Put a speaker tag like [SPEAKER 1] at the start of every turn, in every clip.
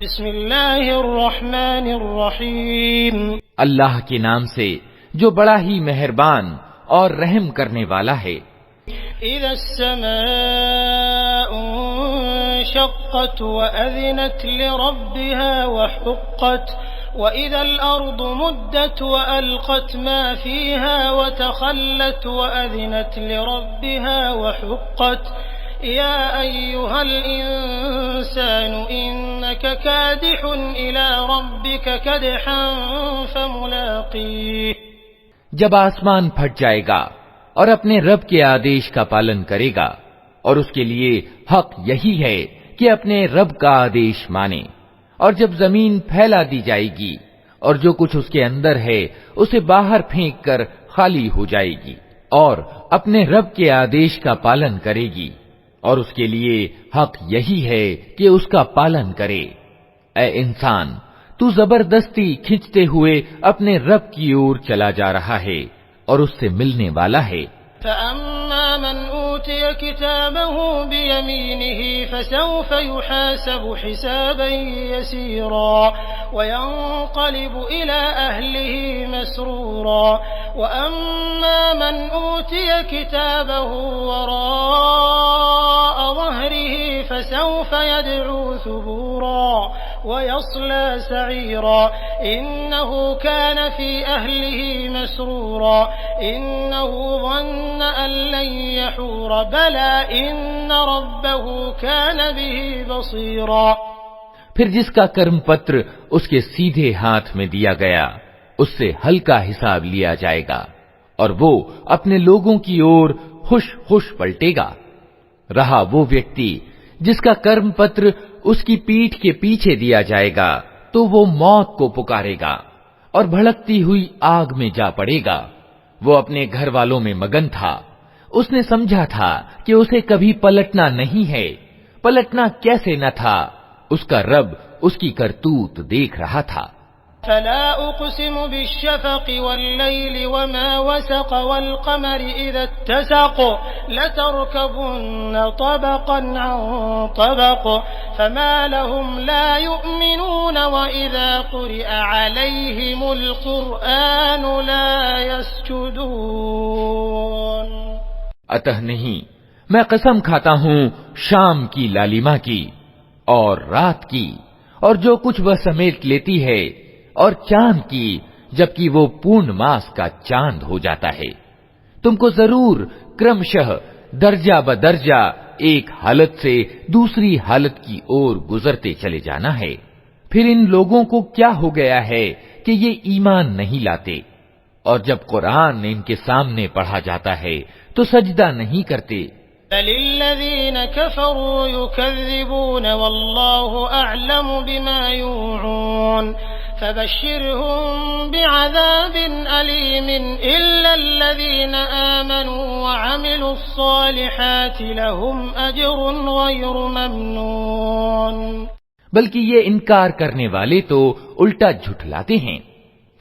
[SPEAKER 1] بسم اللہ الرحمن الرحیم
[SPEAKER 2] اللہ کے نام سے جو بڑا ہی مہربان اور رحم کرنے والا ہے۔
[SPEAKER 1] اذا السماء انشقت وأذنت لربها وحقت وإذا الأرض مدت وألقت ما فيها وتخلت وأذنت لربها وحقت يا أيها الإنسان إنك كادح إلى ربك كدحا فملاقيه۔
[SPEAKER 2] جب آسمان پھٹ جائے گا اور اپنے رب کے آدیش کا پالن کرے گا، اور اس کے لیے حق یہی ہے کہ اپنے رب کا آدیش مانے، اور جب زمین پھیلا دی جائے گی اور جو کچھ اس کے اندر ہے اسے باہر پھینک کر خالی ہو جائے گی، اور اپنے رب کے آدیش کا پالن کرے گی، اور اس کے لیے حق یہی ہے کہ اس کا پالن کرے۔ اے انسان، تو زبردستی کھنچتے ہوئے اپنے رب کی اور چلا جا رہا ہے اور اس سے ملنے والا ہے۔
[SPEAKER 1] فأما من أوتي كتابه بيمينه فسوف يحاسب حسابا يسيرا وينقلب إلى أهله مسرورا وأما من أوتي كتابه وراء ظهره فسوف يدعو ثبورا ويصلى سعيرا إنه كان في أهله مسرورا إنه ظن أن لن يحور بلى إن ربه كان به بصيرا۔
[SPEAKER 2] پھر جس کا کرم پتر اس کے سیدھے ہاتھ میں دیا گیا اس سے ہلکا حساب لیا جائے گا، اور وہ اپنے لوگوں کی اور خوش خوش پلٹے گا۔ رہا وہ ویکتی جس کا کرم پتر اس کی پیٹھ کے پیچھے دیا جائے گا تو وہ موت کو پکارے گا اور بھڑکتی ہوئی آگ میں جا پڑے گا۔ وہ اپنے گھر والوں میں مگن تھا، اس نے سمجھا تھا کہ اسے کبھی پلٹنا نہیں ہے، پلٹنا کیسے نہ تھا، اس کا رب اس کی کرتوت دیکھ رہا تھا۔
[SPEAKER 1] فلا اقسم بالشفق والليل وما وسق والقمر اذا اتسق لتركبن طبقا عن طبق فما لهم لا يؤمنون واذا قرئ عليهم القرآن لا يسجدون۔
[SPEAKER 2] اتہ نہیں، میں قسم کھاتا ہوں شام کی لالیما کی اور رات کی اور جو کچھ وہ سمیٹ لیتی ہے، اور چاند کی جبکہ وہ پورن ماس کا چاند ہو جاتا ہے۔ تم کو ضرور کرمشہ درجہ بدرجہ ایک حالت سے دوسری حالت کی اور گزرتے چلے جانا ہے۔ پھر ان لوگوں کو کیا ہو گیا ہے کہ یہ ایمان نہیں لاتے، اور جب قرآن ان کے سامنے پڑھا جاتا ہے تو سجدہ نہیں کرتے۔
[SPEAKER 1] بل الذين كفروا يكذبون والله أعلم بما يوعون فبشرهم بعذاب أليم إلا الذين آمنوا وعملوا الصالحات لهم أجر غير ممنون۔
[SPEAKER 2] بلکہ یہ انکار کرنے والے تو الٹا جھٹلاتے ہیں،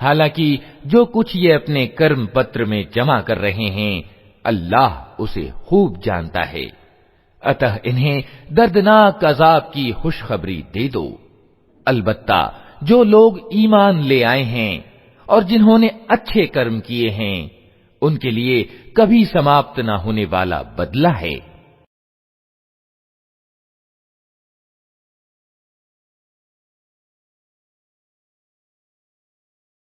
[SPEAKER 2] حالانکہ جو کچھ یہ اپنے کرم پتر میں جمع کر رہے ہیں اللہ اسے خوب جانتا ہے۔ اتہ انہیں دردناک عذاب کی خوشخبری دے دو۔ البتہ جو لوگ ایمان لے آئے ہیں اور جنہوں نے اچھے کرم کیے ہیں ان کے لیے کبھی سماپت نہ ہونے والا بدلہ ہے۔